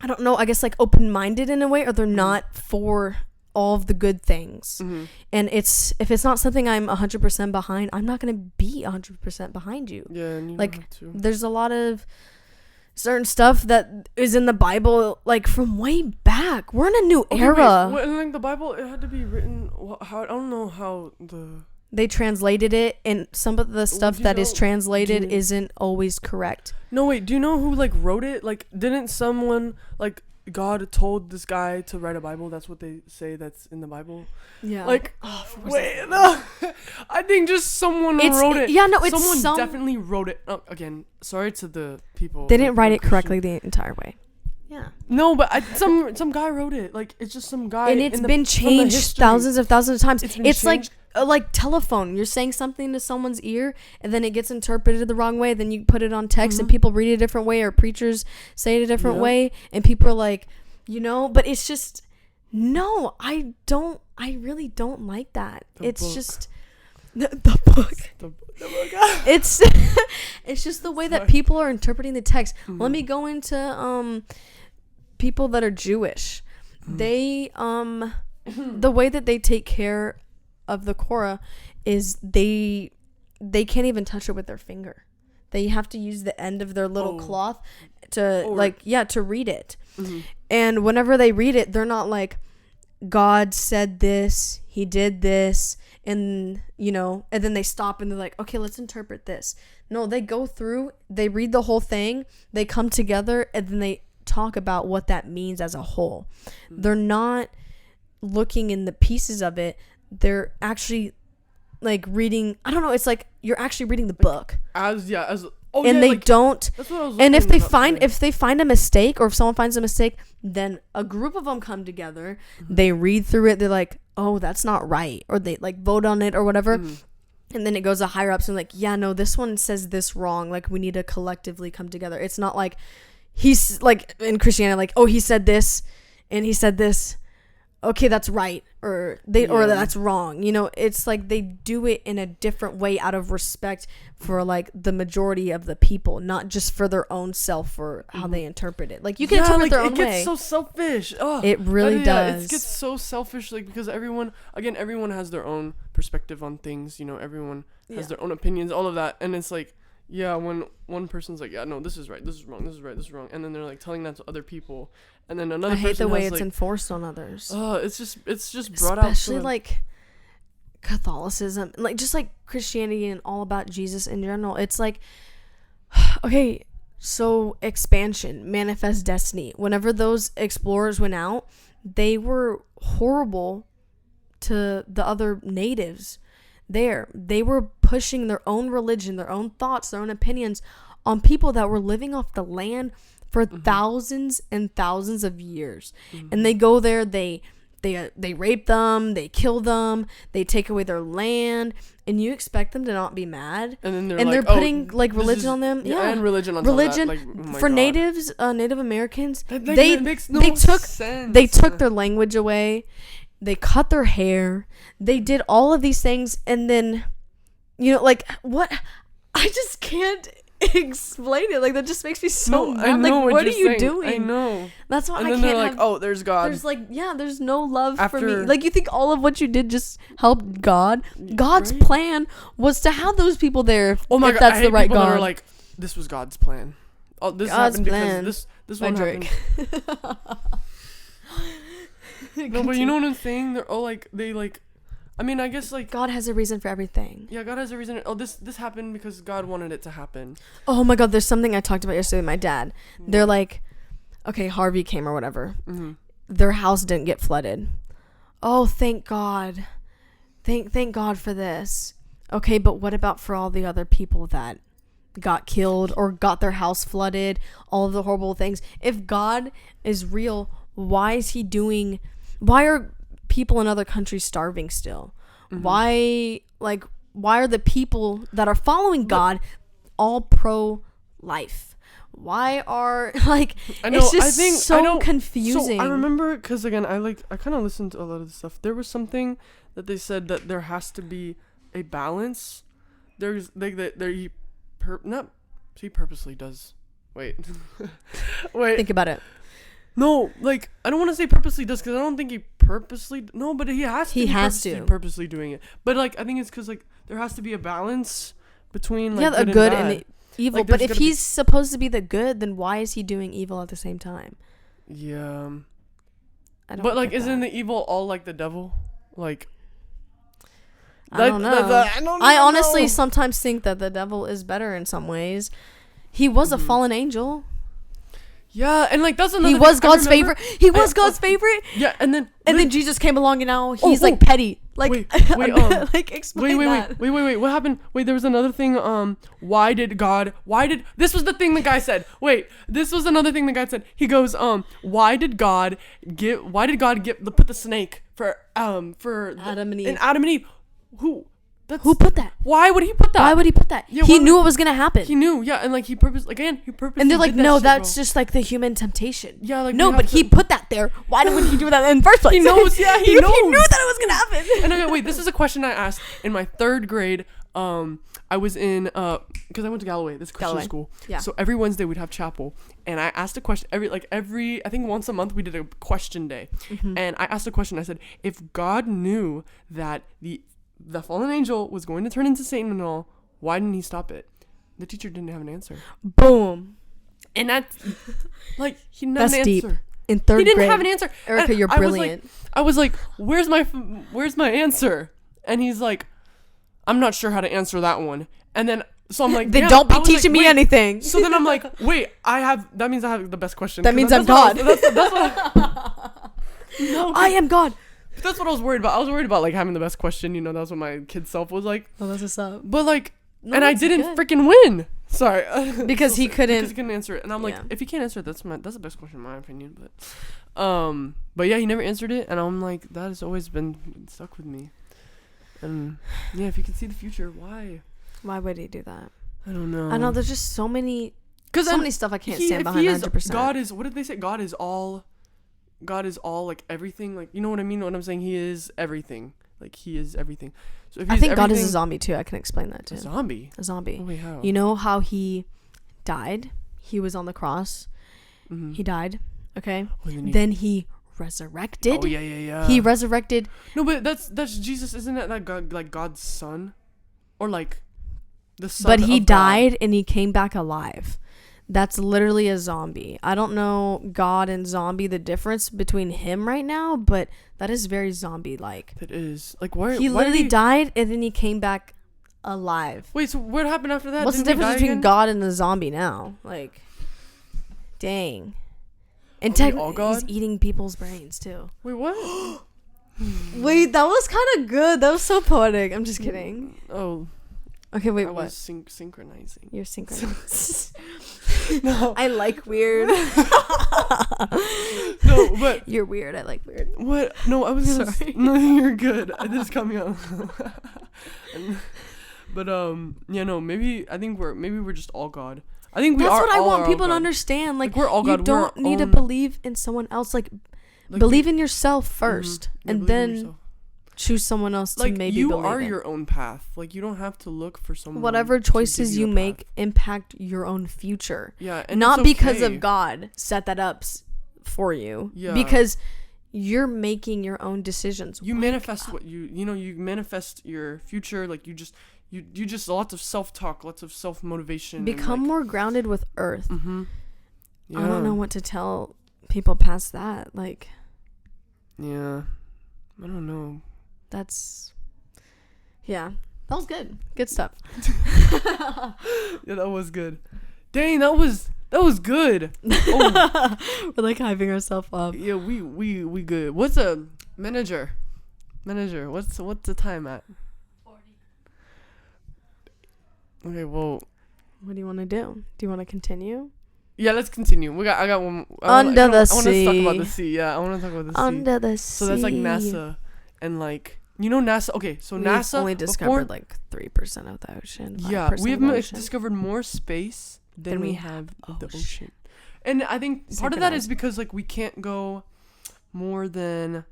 I don't know, I guess like open-minded in a way, or they're not for all of the good things. And if it's not something I'm 100% behind, I'm not going to be 100% behind you. Yeah, and you like there's a lot of certain stuff that is in the Bible, like from way back. We're in a new era. Wait, and like the Bible, it had to be written. How I don't know how they translated it, and some of the stuff that is translated isn't always correct. No, wait. Do you know who like wrote it? Like, didn't someone like God told this guy to write a Bible? That's what they say that's in the Bible. Yeah. Like, wait, no. I think just someone wrote it. Yeah, no, it's someone definitely wrote it. Oh, again, sorry to the people. They didn't write it correctly the entire way. Yeah. No, but some guy wrote it. Like, it's just some guy. And it's been changed thousands of thousands of times. It's like telephone. You're saying something to someone's ear, and then it gets interpreted the wrong way. Then you put it on text, and people read it a different way, or preachers say it a different way, and people are like, but it's just, no, I really don't like that. It's just the book. The book. It's just the way that people are interpreting the text. Let me go into people that are Jewish. They the way that they take care of the Korah is they can't even touch it with their finger. They have to use the end of their little cloth to to read it. And whenever they read it, they're not like, God said this, he did this, and and then they stop and they're like, okay, let's interpret this. No, they go through, they read the whole thing, they come together, and then they talk about what that means as a whole. They're not looking in the pieces of it. They're actually like reading, I don't know, it's like you're actually reading the book. They don't. And if they find a mistake, or if someone finds a mistake, then a group of them come together, they read through it, they're like, oh, that's not right, or they like vote on it or whatever. And then it goes to higher ups and like, yeah, no, this one says this wrong, like we need to collectively come together. It's not like he's like in Christianity, like, oh, he said this and he said this, okay, that's right, or that's wrong. It's like they do it in a different way out of respect for like the majority of the people, not just for their own self or how they interpret it. Like you can interpret their own way. It gets so selfish. It really does. It gets so selfish, like, because everyone has their own perspective on things. Everyone has their own opinions, all of that, and it's like, yeah, when one person's like, yeah, no, this is right, this is wrong, this is right, this is wrong, and then they're like telling that to other people, and then another person, I hate the way it's enforced on others. It's just brought out, especially like Catholicism, like just like Christianity and all about Jesus in general. It's like, okay, so expansion, manifest destiny, whenever those explorers went out, they were horrible to the other natives there. They were pushing their own religion, their own thoughts, their own opinions on people that were living off the land for thousands and thousands of years. And they go there, they they rape them, they kill them, they take away their land, and you expect them to not be mad? And then they're putting like religion on them. Yeah, and religion on religion top of that. Like, oh my for God. Native Americans. That makes They sense. took their language away. They cut their hair. They did all of these things, and then, like, what? I just can't explain it. Like, that just makes me so mad. I know like, what are you saying. doing? I know. That's why and I then can't they're like, have, oh, there's God. there's no love for me. After- Like, you think all of what you did just helped God? God's Right? plan was to have those people there. If that's I the hate right people that God. are like, this was God's plan. Oh, this God's happened plan because this by one Drake. happened. No, but you know what I'm saying? They're all like, I mean, I guess like God has a reason for everything. yeah, God has a reason. Oh, this happened because God wanted it to happen. Oh my God, there's something I talked about yesterday with my dad. They're like, okay, Harvey came or whatever. Mm-hmm. Their house didn't get flooded. Oh, thank God. Thank God for this. Okay, but what about for all the other people that got killed or got their house flooded? All of the horrible things. If God is real, why are people in other countries starving still? Mm-hmm. Why are the people that are following God all pro-life? Why are I know, it's just so confusing. So I remember because again, I kind of listened to a lot of this stuff. There was something that they said that there has to be a balance. There's like that he purposely does. Wait. Think about it. No, like I don't want to say purposely does because I don't think he purposely. No, but he has to. He has to purposely doing it. But like I think it's because like there has to be a balance between like the good and the evil. Like, but if he's supposed to be the good, then why is he doing evil at the same time? Yeah. I don't. But like, get isn't that. the evil all like the devil? Like. I don't know. I don't I even honestly know. sometimes think that the devil is better in some ways. He was a fallen angel. Yeah, and like that's another. He was God's favorite. He was God's favorite. Yeah, and then Jesus came along, and now he's oh. like petty. Like, wait, like explain that. Wait. What happened? Wait, there was another thing. Why did this was the thing the guy said. Wait, this was another thing the guy said. He goes, why did God put the snake for Adam and Eve. And Adam and Eve? Who put that? Why would he put that? Why would he put that? Yeah, he knew it was gonna happen. He knew, yeah, and like he purposely. And they're like, no, that's just like the human temptation. Yeah, like no, but he put that there. Why would he do that in the first place? He knows, yeah, he knows. He knew that it was gonna happen. And okay, wait, this is a question I asked in my 3rd grade. I was in because I went to Galloway, this Christian school. Yeah. So every Wednesday we'd have chapel, and I asked a question every I think once a month we did a question day, and I asked a question. I said, if God knew that the fallen angel was going to turn into Satan and all, why didn't he stop it? The teacher didn't have an answer. Boom. And that's like he didn't have an deep. answer. In 3rd grade, He didn't have an answer. Erica, And you're brilliant. I was like, where's my answer? And he's like, I'm not sure how to answer that one. And then so I'm like, then don't be teaching me wait. anything. So then I'm like, wait, that means I have the best question. That means I'm God. That's what I am God. That's what I was worried about. I was worried about like having the best question. You know, that's what my kid self was like. Oh, that's what's up. But like, No, and I that's didn't good. freaking win. Sorry. Because he couldn't. Because he couldn't answer it. And I'm like, Yeah. if he can't answer it, that's the best question in my opinion. But yeah, he never answered it, and I'm like, that has always been stuck with me. And yeah, if you can see the future, why? Why would he do that? I don't know. I know there's just so many stuff I can't stand behind 100%. God is, what did they say? God is all, like everything. Like, you know what I mean? What I'm saying? He is everything. Like, he is everything. So if I think God is a zombie too. I can explain that too. A zombie? A zombie. Oh, wait, how? You know how he died? He was on the cross. Mm-hmm. He died. Okay. Oh, then he resurrected. Oh, yeah. He resurrected. No, but that's Jesus. Isn't that God, like God's son? Or like the son But he of died God? and he came back alive. That's literally a zombie. I don't know God and zombie, the difference between him right now, but that is very zombie-like. It is. Like, why? He literally died and then he came back alive. Wait, so what happened after that? What's the Didn't he difference die between again? God and a zombie now? Like, dang. And Are we all technically, he's God? eating people's brains too. Wait, what? Wait, that was kind of good. That was so poetic. I'm just kidding. Oh, Okay, wait, I what? was synchronizing. You're synchronized. No. I like weird. No, but you're weird. I like weird. what? No, I was gonna. Sorry. No, you're good. This is coming out. But yeah, no. Maybe we're just all God. I think That's we are. what I all want our people to God. understand. Like we're all you God. don't We're need to own- believe in someone else. Like believe in yourself first, Yeah, and believe in then yourself. choose someone else Like to maybe you believe are in. your own path. Like you don't have to look for someone. Whatever to give choices you a make path. impact your own future. Yeah, and Not it's because okay. of God set that up for you. Yeah. Because you're making your own decisions. You manifest what you manifest your future. Like you just lots of self-talk, lots of self-motivation. Become more grounded with earth. Mm-hmm. Yeah. I don't know what to tell people past that. Like, yeah, I don't know. Yeah, that was good. Good stuff. Yeah, that was good. Dang, that was good. Oh. We're like hyping ourselves up. Yeah, we good. What's a manager? What's the time at? 40. Okay, well, What do you want to do? Do you want to continue? yeah, let's continue. I got one. I want to talk about the sea. Yeah, I want to talk about the sea. Under the sea. So that's like NASA and like NASA. Okay, so We've NASA only discovered like 3% of the ocean. Yeah, 5% we've of the ocean. discovered more space than we have of the ocean. And I think part of that Synchronized. is because like we can't go more than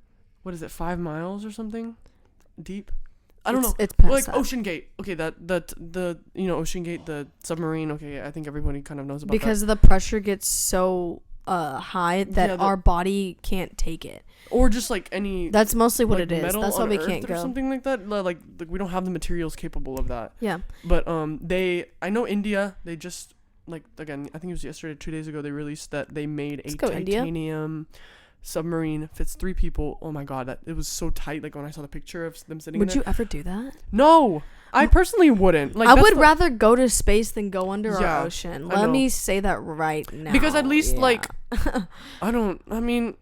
5 miles or something deep. I don't know. It's past Like that. Ocean Gate. Okay, the Ocean Gate, the submarine. Okay, I think everybody kind of knows about because that. the pressure gets so high that our body can't take it. Or just like any. That's mostly what like, it is. metal That's why on we Earth can't or go. something like that. Like we don't have the materials capable of that. Yeah. But I know India. They just like again. I think it was yesterday, 2 days ago. They released that they made a titanium submarine, fits 3 people. Oh my god, it was so tight. Like when I saw the picture of them sitting. Would in you it. ever do that? No, I personally wouldn't. Like I would rather go to space than go under Yeah, our ocean. I Let know. me say that right now. because at least yeah. like I mean,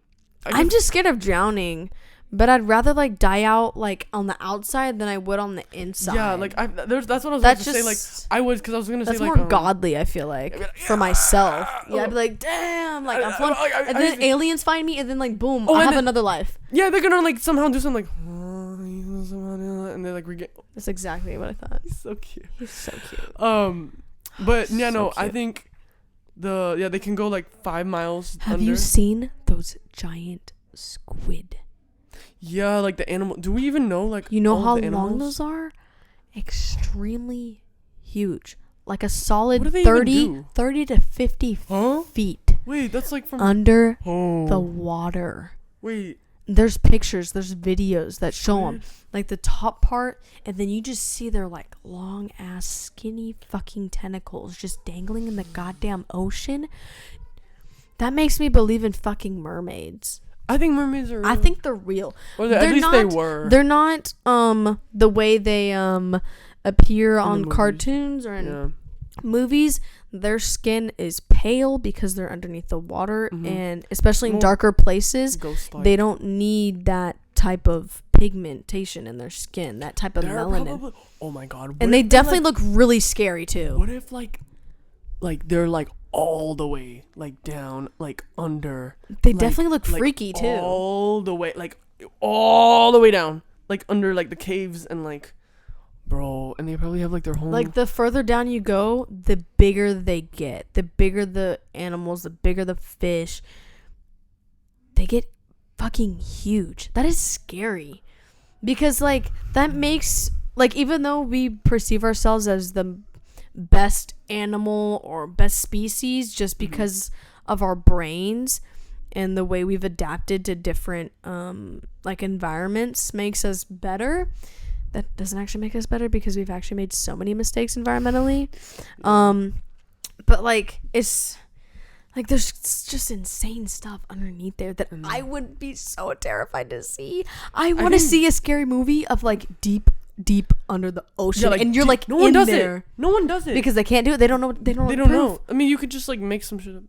I'm just scared of drowning, but I'd rather like die out like on the outside than I would on the inside. yeah, like that's what I was That's going to say. Like just- I was because I was going to say That's like more godly, I feel like, I'd be like, for myself. Yeah, I'd be like, damn, like I'm floating, and then aliens find me, and then like boom, I have another life. Yeah, they're gonna like somehow do something like, and they like That's exactly what I thought. He's so cute. He's so cute. But yeah, So no, I cute. think they can go like 5 miles. Have under. you seen those giant squid? Yeah, like the animal. Do we even know like You know all how the long animals? those are? Extremely huge. Like a solid What do they even 30, do? 30 to 50 Huh? feet Wait, that's like from under oh. the water. Wait, There's pictures, there's videos that show them. Weird. Like the top part, and then you just see their like long ass skinny fucking tentacles just dangling in the goddamn ocean. That makes me believe in fucking mermaids. I think mermaids are real. I think they're real. Or they're at least not, they were. They're not the way they appear the on movies. cartoons or in Yeah. movies. Their skin is pale because they're underneath the water, Mhm. and especially in More darker places, Ghost-like. they don't need that type of pigmentation in their skin, that type of They're melanin. probably- oh my god. What And they if definitely like, look really scary too. What if like they're like all the way like down like under? They like- definitely look like, freaky too. All the way like all the way down like under like the caves and like bro, and they probably have like their home. Like the further down you go, the bigger they get. The bigger the animals, the bigger the fish. They get fucking huge. That is scary. Because like that makes like even though we perceive ourselves as the best animal or best species just because of our brains and the way we've adapted to different like environments makes us better. That doesn't actually make us better because we've actually made so many mistakes environmentally. But like it's like there's just insane stuff underneath there that I would be so terrified to see. I want to see a scary movie of like deep under the ocean, yeah, like, and you're like no one in does there. it. No one does it Because they can't do it. They don't know. They don't know. I mean, you could just like make some shit up.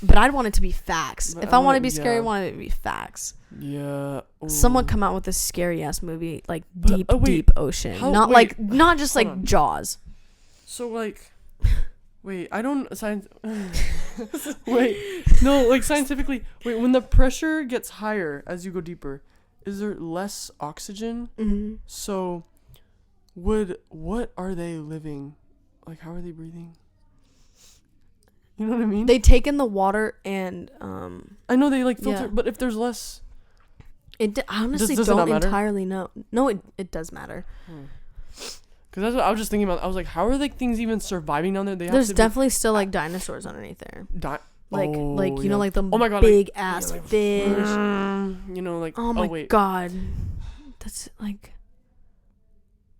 But I'd want it to be facts. But If I I want to want- be scary, I yeah. want it to be facts. Yeah. Someone Ooh. come out with a scary ass movie like But, deep wait, ocean. how- Not wait, not just hold like on. Jaws. So like, Wait, I don't science. Wait, no, like scientifically. Wait, when the pressure gets higher as you go deeper, is there less oxygen? Mm-hmm. So, what are they living? Like, how are they breathing? You know what I mean? They take in the water and I know they like filter, yeah. but if there's less, I honestly does it not don't matter? entirely know. No, it does matter. Because that's what I was just thinking about. I was like, how are like things even surviving down there? There's definitely still like dinosaurs underneath there. Like you know, like the big ass fish. You know, like oh my god, that's like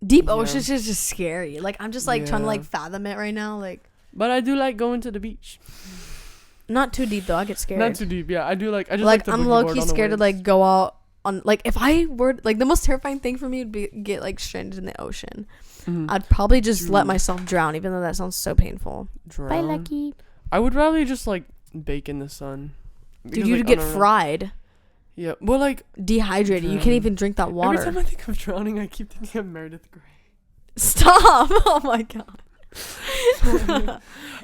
deep oceans is just scary. Like I'm just like trying to like fathom it right now. Like, but I do like going to the beach. Not too deep though. I get scared. Not too deep. Yeah, I do like. I just like I'm low key scared to like go out on like if I were like the most terrifying thing for me would be get like stranded in the ocean. Mm-hmm. I'd probably just let myself drown, even though that sounds so painful. Drown? Bye, Lucky. I would rather just like bake in the sun. Dude, you'd get fried. Yeah, well, like dehydrated. You can't even drink that water. Every time I think of drowning, I keep thinking of Meredith Grey. Stop! Oh my god.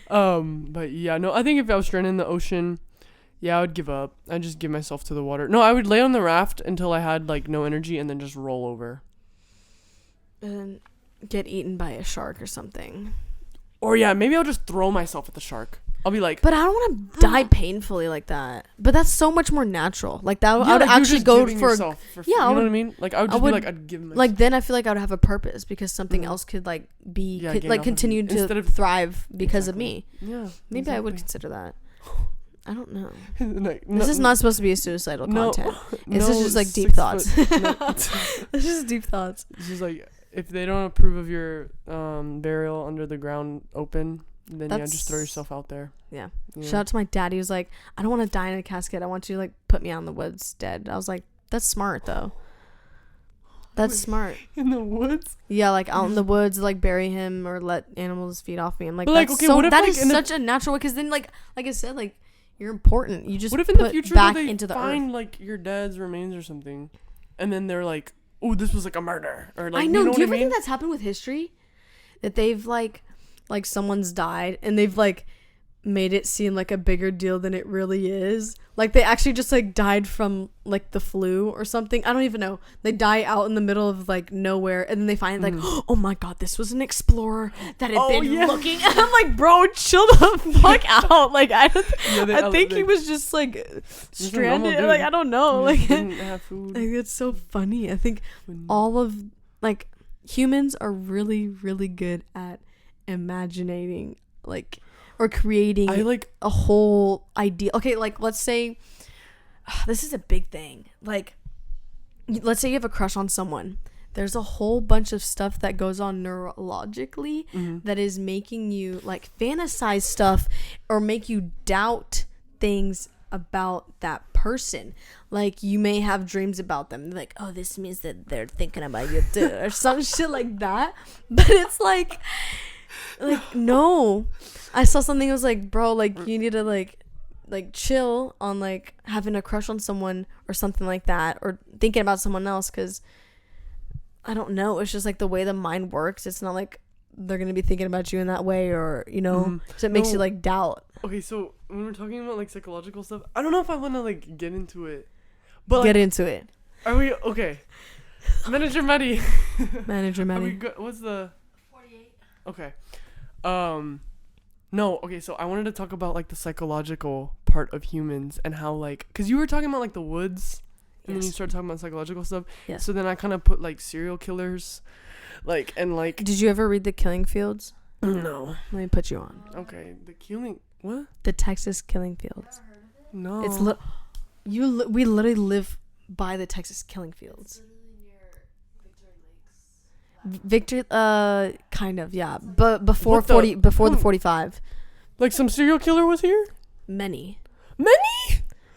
But yeah, no, I think if I was stranded in the ocean, yeah, I would give up. I'd just give myself to the water. No, I would lay on the raft until I had like no energy and then just roll over. And then get eaten by a shark or something. Or yeah, maybe I'll just throw myself at the shark. I'll be like, but I don't want to die painfully like that. But that's so much more natural. Like that, I would actually go for yeah. You know what I mean? Like I would just be like, I'd give myself. Like then I feel like I would have a purpose because something else could like be like continue to thrive because of me. Yeah, maybe I would consider that. I don't know. This is not supposed to be a suicidal content. It's just like deep thoughts. It's just deep thoughts. It's just like if they don't approve of your burial under the ground open, then just throw yourself out there. Yeah. Shout out to my dad. He was like, I don't want to die in a casket. I want you to like put me out in the woods dead. I was like, that's smart though. That's smart. In the woods? Yeah, like out in the woods, like bury him or let animals feed off me. I'm like, but that's like, okay, what if, that like, is such a natural way because then like I said, like you're important. You just what if in the future back they into the find earth. Like your dad's remains or something, and then they're like, oh, this was like a murder, or like I know. You know Do you ever think that's happened with history? That they've like someone's died and they've like made it seem like a bigger deal than it really is. Like they actually just like died from like the flu or something. I don't even know. They die out in the middle of like nowhere and then they find like, oh my god, this was an explorer that had been looking. And I'm like, bro, chill the fuck out. Like I think he was just like stranded. Normal, like I don't know. Like didn't have food. Like it's so funny. I think all of like humans are really, really good at imagining like or creating a whole idea. Okay, like let's say this is a big thing. Like let's say you have a crush on someone. There's a whole bunch of stuff that goes on neurologically that is making you like fantasize stuff or make you doubt things about that person. Like you may have dreams about them like, oh, this means that they're thinking about you too or some shit like that. But it's like no, I saw something that was like, bro, like you need to like chill on like having a crush on someone or something like that or thinking about someone else because I don't know, it's just like the way the mind works. It's not like they're gonna be thinking about you in that way or you know so it makes you like doubt. Okay, so when we're talking about like psychological stuff, I don't know if I want to like get into it, but get into it. Are we okay? Manager Maddie. Manager Maddie. What's the 48? Okay. No, okay, so I wanted to talk about like the psychological part of humans and how like because you were talking about like the woods and then you started talking about psychological stuff. Yes. So then I kind of put like serial killers like and like did you ever read The Killing Fields? No. Let me put you on. Okay, the killing what? The Texas Killing Fields. No. It's we literally live by the Texas Killing Fields. Victory kind of, yeah, but before the 45. Like some serial killer was here? Many?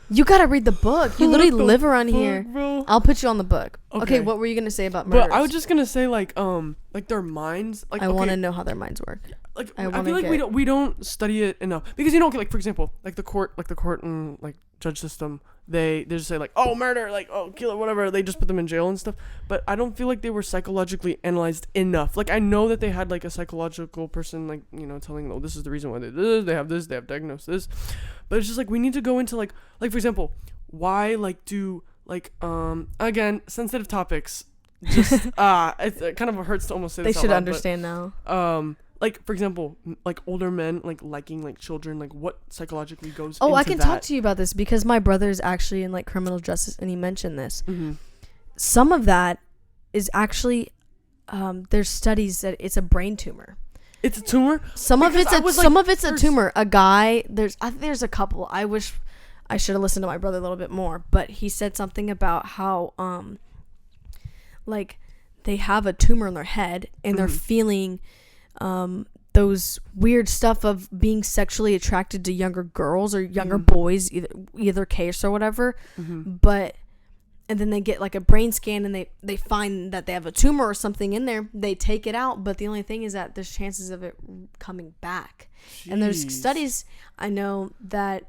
You gotta read the book. You literally live around here, bro. I'll put you on the book. Okay, what were you gonna say about murders? But I was just gonna say like their minds like I want to know how their minds work. Like I feel like we don't study it enough because you know like for example like the court and like judge system, they just say like, oh, murder, like, oh, kill it, whatever. They just put them in jail and stuff. But I don't feel like they were psychologically analyzed enough. Like, I know that they had like a psychological person, like, you know, telling them, oh, this is the reason why they did this, they have diagnosed this. But it's just like, we need to go into like for example, why like do like again, sensitive topics. Just it kind of hurts to almost say they this should out loud, understand now. Like for example, like older men like liking like children, like what psychologically goes Oh, into I can that. talk to you about this because my brother is actually in like criminal justice and he mentioned this. Mm-hmm. Some of that is actually there's studies that it's a brain tumor. It's a tumor? Some of it's a tumor. A guy, I think there's a couple. I wish I should have listened to my brother a little bit more, but he said something about how like they have a tumor in their head and they're feeling those weird stuff of being sexually attracted to younger girls or younger boys, either case or whatever. But and then they get like a brain scan and they find that they have a tumor or something in there. They take it out, but the only thing is that there's chances of it coming back. Jeez. And there's studies I know that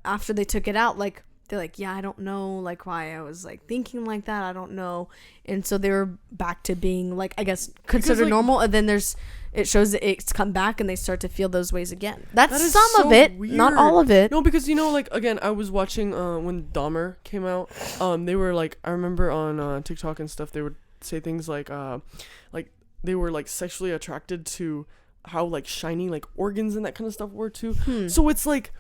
after they took it out, like they're like, yeah, I don't know like why I was like thinking like that. I don't know. And so they were back to being like, I guess, considered like, normal. And then it shows that it's come back and they start to feel those ways again. That's some so of it, weird. Not all of it. No, because, you know, like, again, I was watching when Dahmer came out. They were like, I remember on TikTok and stuff, they would say things like they were like sexually attracted to how like shiny like organs and that kind of stuff were too. So it's like,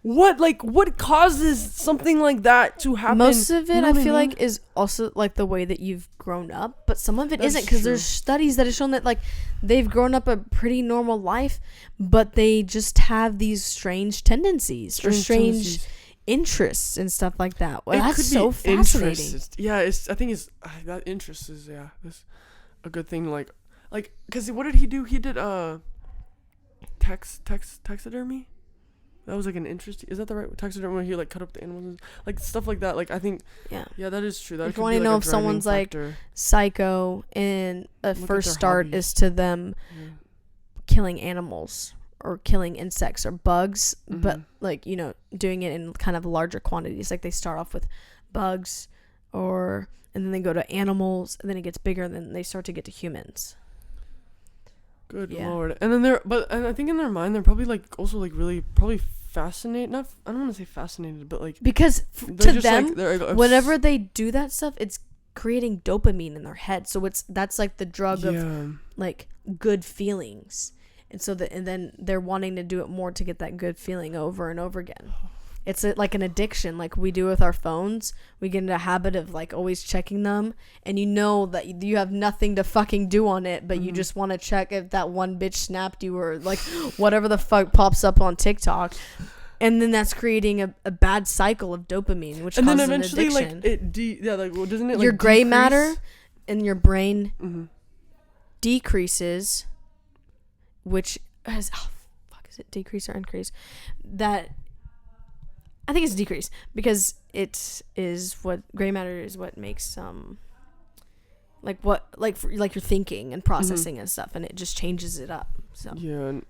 what causes something like that to happen? Most of it, you know, I feel like, is also like the way that you've grown up, but some of it isn't, because there's studies that have shown that like they've grown up a pretty normal life, but they just have these strange tendencies or strange interests and stuff like that. Well, that's so fascinating. Yeah, I think that interest is that's a good thing. Like, because what did he do? He did taxidermy. That was like an interest. Is that the right taxidermy where he like cut up the animals, like stuff like that? Like I think, yeah, that is true. That if you want to know if someone's factor. Like psycho, and a first start hobbies. Is to them killing animals or killing insects or bugs, but like, you know, doing it in kind of larger quantities. Like they start off with bugs, and then they go to animals, and then it gets bigger, and then they start to get to humans. Good Lord. And then and I think in their mind they're probably like also like really probably fascinated. I don't want to say fascinated, but like, because to them, like, whenever they do that stuff, it's creating dopamine in their head. So that's like the drug of like good feelings. And so and then they're wanting to do it more to get that good feeling over and over again. It's like an addiction, like we do with our phones. We get into a habit of like always checking them, and you know that you have nothing to fucking do on it, but you just want to check if that one bitch snapped you or like whatever the fuck pops up on TikTok. And then that's creating a bad cycle of dopamine, which causes an addiction. And then eventually, like, doesn't it like your gray matter in your brain decreases, which is is it decrease or increase? I think it's decrease, because it is what gray matter is what makes you're thinking and processing and stuff, and it just changes it up. So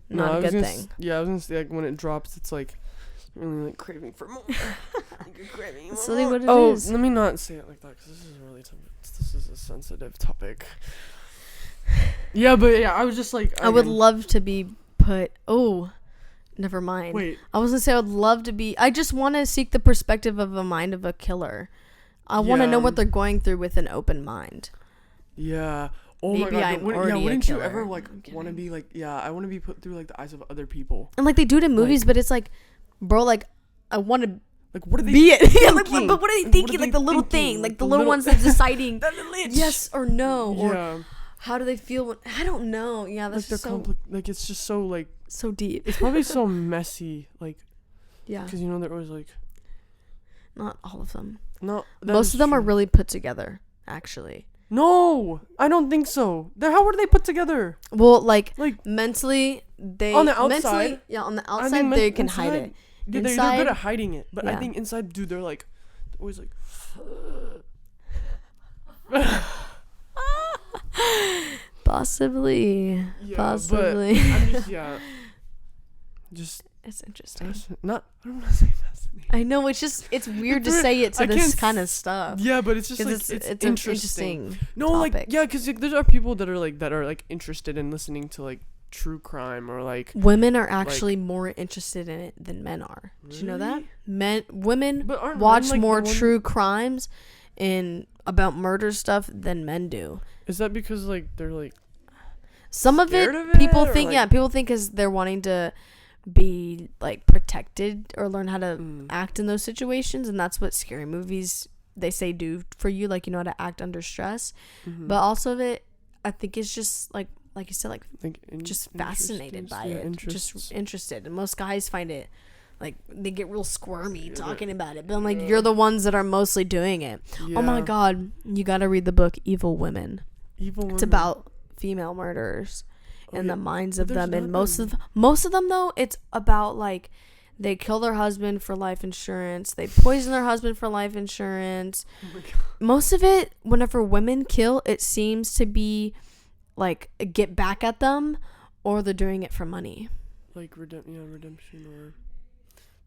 not a good thing. I was gonna say, like, when it drops, it's like really like craving for more. Like you're craving more. So what it is. Let me not say it like that, because this is really this is a sensitive topic. Yeah, but I was just like, I would love to be put. Never mind. Wait. I was gonna say I would love to be. I just want to seek the perspective of a mind of a killer. I want to know what they're going through with an open mind. Yeah. Oh maybe my God. wouldn't you ever like want to be like? Yeah, I want to be put through like the eyes of other people. And like they do it in movies, but it's like, bro, like I want to. Like, what are they be it? Yeah, like, but what are they thinking? Like the little thing, like the little ones that's deciding yes or no, or how do they feel? I don't know. Yeah, that's like so like it's just so like so deep. It's probably so messy. Like, yeah, because you know they're always like, not all of them. No, most of them are really put together. Actually, no, I don't think so. How were they put together? Well, like mentally, they on the outside. On the outside they can hide it. Dude, they're good at hiding it, but I think inside, dude, they're like, always like. Possibly. But I'm just it's interesting. I don't want to say fascinating. listening. I know, it's weird to say it to this kind of stuff. Yeah, but it's just 'Cause like it's an interesting. No, topic. like yeah, because there are people that are like interested in listening to like true crime or like Women are actually more interested in it than men are. Did you know that? Women But aren't watch men, like, more the one- true crimes and about murder stuff than men do. Is that because like they're like Some of it, scared of it, people or, think, like- yeah, people think because they're wanting to be like protected or learn how to act in those situations, and that's what scary movies they say do for you, like you know how to act under stress. But also it, I think it's just like you said, like just fascinated by it, just interested. And most guys find it like they get real squirmy talking about it. But I'm like, you're the ones that are mostly doing it. Yeah. Oh my God, you got to read the book Evil Women. Evil Women. It's about female murderers and yeah. the minds But of there's them. And nothing. most of them though, it's about like they kill their husband for life insurance. They poison their husband for life insurance. Oh my God. Most of it, whenever women kill, it seems to be like get back at them, or they're doing it for money. Like redemption or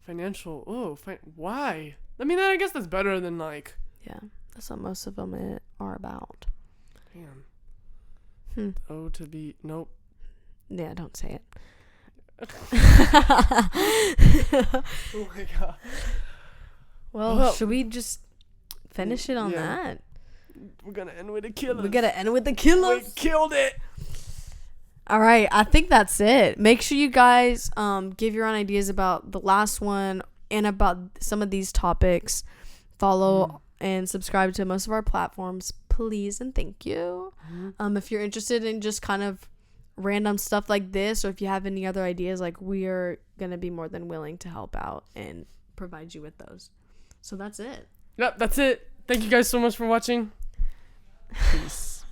financial. Oh, why? I mean, I guess that's better than like. Yeah, that's what most of them are about. Damn. Oh, to be nope. Yeah, don't say it. Oh my God. Well, should we just finish it on yeah. that? We're gonna end with a killer. We gotta end with the killers. We killed it. All right, I think that's it. Make sure you guys give your own ideas about the last one and about some of these topics. Follow and subscribe to most of our platforms, please and thank you. If you're interested in just kind of random stuff like this, or if you have any other ideas, like we are gonna be more than willing to help out and provide you with those. So that's it. Yep, that's it. Thank you guys so much for watching. Peace.